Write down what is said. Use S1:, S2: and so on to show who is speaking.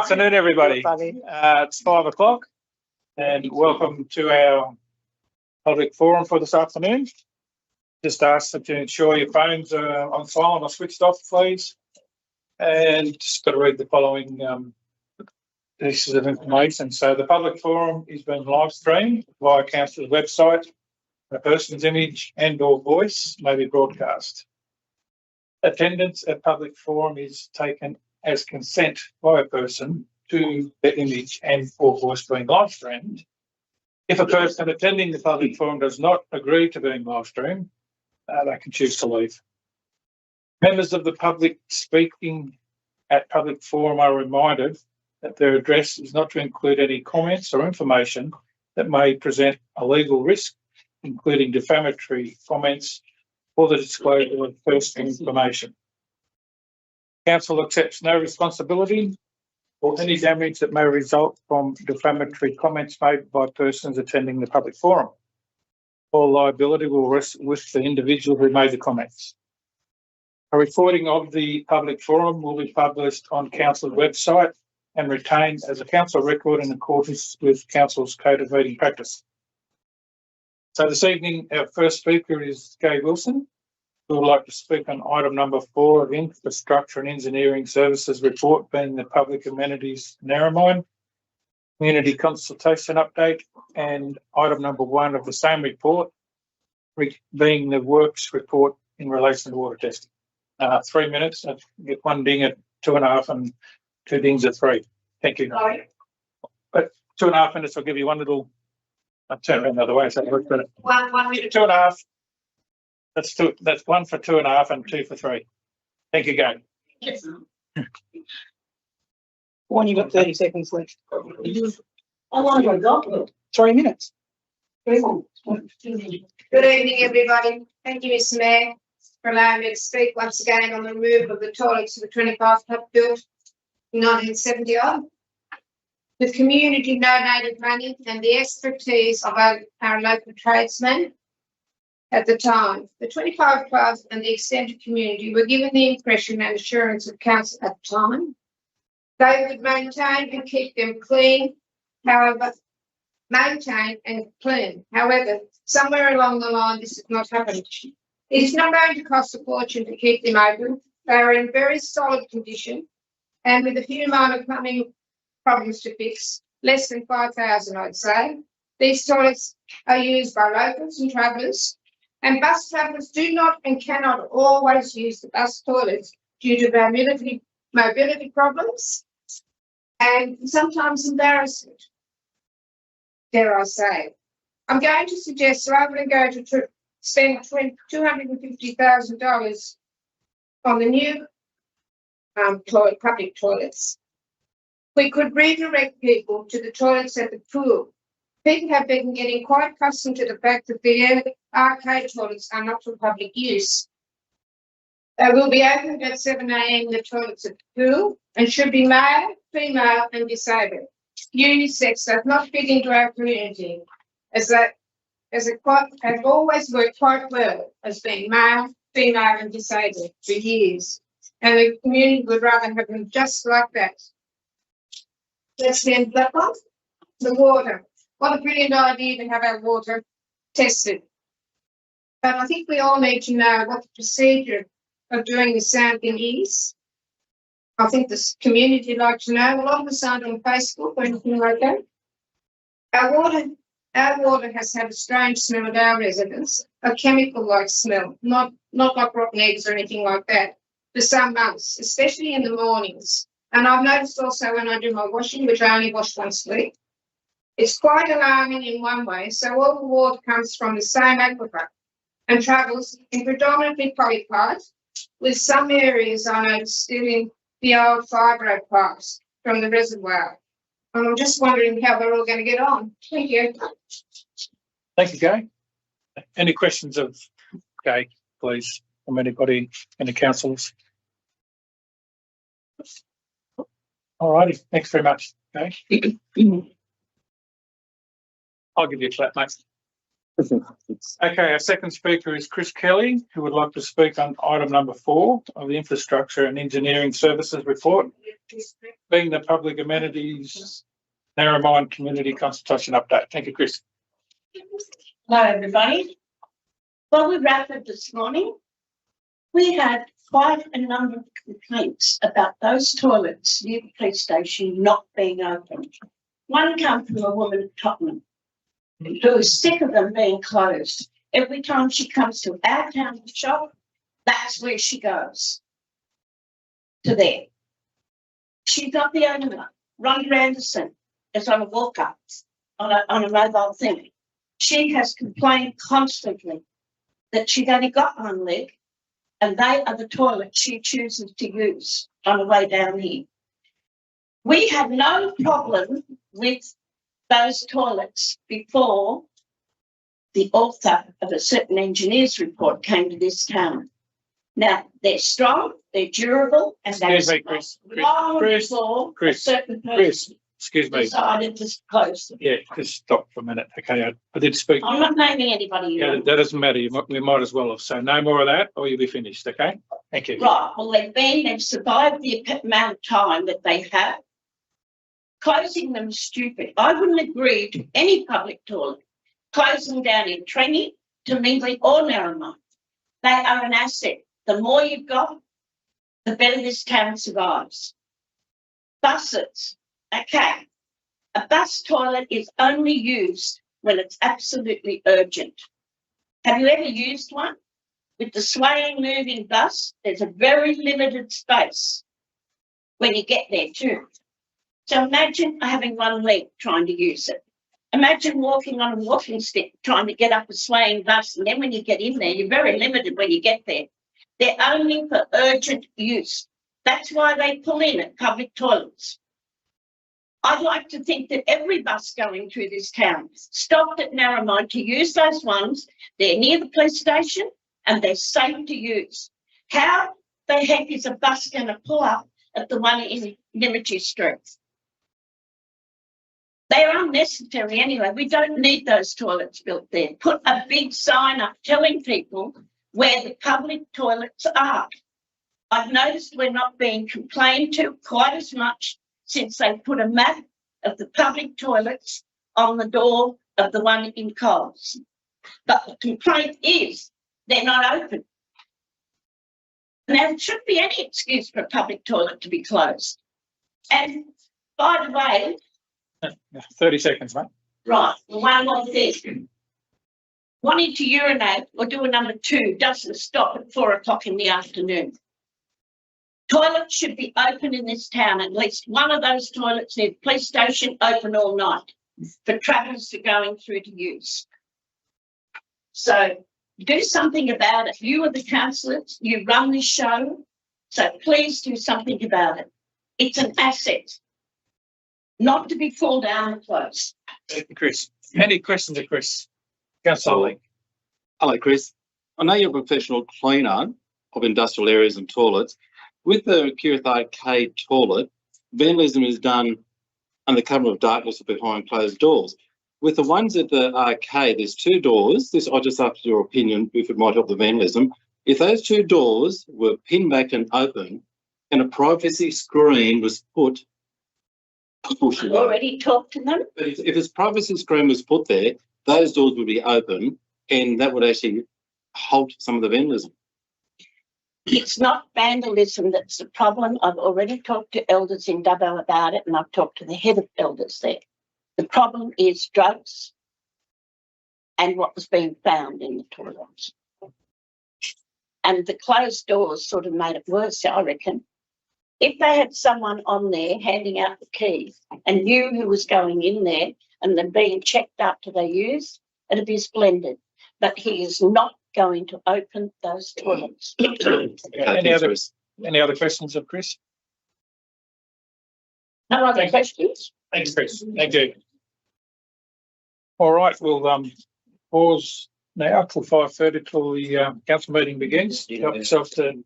S1: afternoon, everybody. It's 5 o'clock and welcome to our public forum for this afternoon. Just ask that you ensure your phones are on silent or switched off, please. And just got to read the following pieces of information. So the public forum is being live streamed via Council's website. A person's image and or voice may be broadcast. Attendance at public forum is taken as consent by a person to the image and or voice being live streamed. If a person attending the public forum does not agree to being live streamed, they can choose to leave. Members of the public speaking at public forum are reminded that their address is not to include any comments or information that may present a legal risk, including defamatory comments or the disclosure of personal information. Council accepts no responsibility for any damage that may result from defamatory comments made by persons attending the public forum. All liability will rest with the individual who made the comments. A recording of the public forum will be published on Council's website and retained as a council record in accordance with Council's Code of Meeting Practice. So this evening, our first speaker is Gay Wilson, who would like to speak on item number 4 of Infrastructure and Engineering Services report, being the Public Amenities Narromine Community Consultation Update, and item number 1 of the same report, being the Works report in relation to water testing. 3 minutes, I get 1 ding at 2.5 and 2 dings at 3. Thank you.
S2: Sorry.
S1: But 2.5 minutes, I'll give you one little, I'll turn around the other way so it works better.
S2: 1 minute.
S1: 2.5. That's 2. That's 1 for 2.5 and 2 for 3. Thank you, Gay.
S2: Yes.
S3: One, you've got 30 seconds left.
S2: How long have I got?
S3: 3 minutes.
S2: Good evening, everybody. Thank you, Mr. Mayor, for allowing me to speak once again on the removal of the toilets for the 25 Club built in 1970 odd. With community donated money and the expertise of our local tradesmen at the time, the 25 clubs and the extended community were given the impression and assurance of council at the time they would maintain and keep them clean, however, However, somewhere along the line, this has not happened. It's not going to cost a fortune to keep them open. They are in very solid condition and with a few minor plumbing problems to fix, less than 5,000, I'd say. These toilets are used by locals and travellers, and bus travellers do not and cannot always use the bus toilets due to mobility problems and sometimes embarrassment, dare I say. I'm going to suggest, rather than go to spend $250,000 on the new public toilets, we could redirect people to the toilets at the pool. People have been getting quite accustomed to the fact that the arcade toilets are not for public use. They will be opened at 7 a.m. the toilets at the pool and should be male, female and disabled. Unisex does not fit into our community as it has always worked quite well as being male, female and disabled for years. And the community would rather have them just like that. Let's end that one. The water. What a brilliant idea to have our water tested. But I think we all need to know what the procedure of doing the same thing is. I think the community would like to know. A lot of us aren't on Facebook or anything like that. Our water has had a strange smell at our residence, a chemical-like smell, not like rotten eggs or anything like that, for some months, especially in the mornings. And I've noticed also when I do my washing, which I only wash once a week, it's quite alarming in one way. So all the water comes from the same aquifer and travels in predominantly polypipe, with some areas I know still in the old fibro pipes from the reservoir. And I'm just wondering how they're all going to get on. Thank you.
S1: Thank you, Gay. Any questions of Gay, please, from anybody, any councillors? All righty, thanks very much, Gay. I'll give you a clap, mate. Okay, our second speaker is Chris Kelly, who would like to speak on item number 4 of the Infrastructure and Engineering Services Report, being the Public Amenities Narromine Community Consultation Update. Thank you, Chris.
S4: Hello, everybody. Well, we wrapped up this morning. We had quite a number of complaints about those toilets near the police station not being open. One came from a woman at Tottenham who is sick of them being closed. Every time she comes to our town shop, that's where she goes, to there. She's not the only one. Rhonda Anderson is on a walk-up, on a mobile thing. She has complained constantly that she's only got one leg and they are the toilets she chooses to use on the way down here. We had no problem with those toilets before the author of a certain engineer's report came to this town. Now, they're strong, they're durable, and they're
S1: Excuse me, Chris.
S4: long
S1: Chris,
S4: before a
S1: Chris,
S4: certain
S1: Chris,
S4: person
S1: excuse me.
S4: decided to close them.
S1: Yeah, just stop for a minute. Okay, I did speak.
S4: I'm not naming anybody.
S1: Yeah, that doesn't matter. We might as well have. So no more of that or you'll be finished. Okay, thank you.
S4: Right, well, they've survived the amount of time that they have. Closing them is stupid. I wouldn't agree to any public toilet closing down in Trenny, Temingly or Narromine. They are an asset. The more you've got, the better this town survives. Buses, okay. A bus toilet is only used when it's absolutely urgent. Have you ever used one? With the swaying moving bus, there's a very limited space when you get there too. So imagine having one leg trying to use it. Imagine walking on a walking stick trying to get up a swaying bus, and then when you get in there, you're very limited when you get there. They're only for urgent use. That's why they pull in at public toilets. I'd like to think that every bus going through this town stopped at Narromine to use those ones. They're near the police station and they're safe to use. How the heck is a bus going to pull up at the one in Nymagee Street? They're unnecessary anyway. We don't need those toilets built there. Put a big sign up telling people where the public toilets are. I've noticed we're not being complained to quite as much since they put a map of the public toilets on the door of the one in Coles. But the complaint is they're not open. Now, there shouldn't be any excuse for a public toilet to be closed. And by the way,
S1: 30 seconds, mate.
S4: right, one more thing. Wanting to urinate or do a number 2 doesn't stop at 4 o'clock in the afternoon. Toilets should be open in this town, at least one of those toilets near the police station open all night for travellers who are going through to use. So do something about it. You are the councillors, you run this show, so please do something about it. It's an asset, not to be pulled down and closed.
S1: Thank you, Chris. Any questions of Chris? Councillor Lee.
S5: Hello, Chris. I know you're a professional cleaner of industrial areas and toilets. With the Kirith Arcade toilet, vandalism is done under cover of darkness or behind closed doors. With the ones at the arcade, there's 2 doors. This, I just ask your opinion if it might help the vandalism. If those 2 doors were pinned back and open and a privacy screen was put,
S4: I've already talked to them.
S5: but if this privacy screen was put there, those doors would be open and that would actually halt some of the vandalism.
S4: It's not vandalism that's the problem. I've already talked to elders in Dubbo about it, and I've talked to the head of elders there. The problem is drugs and what was being found in the toilets. And the closed doors sort of made it worse, I reckon. If they had someone on there handing out the keys and knew who was going in there and then being checked after they use, it'd be splendid. But he is not going to open those toilets.
S1: Any other questions of Chris?
S4: No other
S1: Thank you.
S4: questions?
S1: Thanks, Chris. Thank you. All right, we'll pause now till 5:30 till the council meeting begins. Help yourself to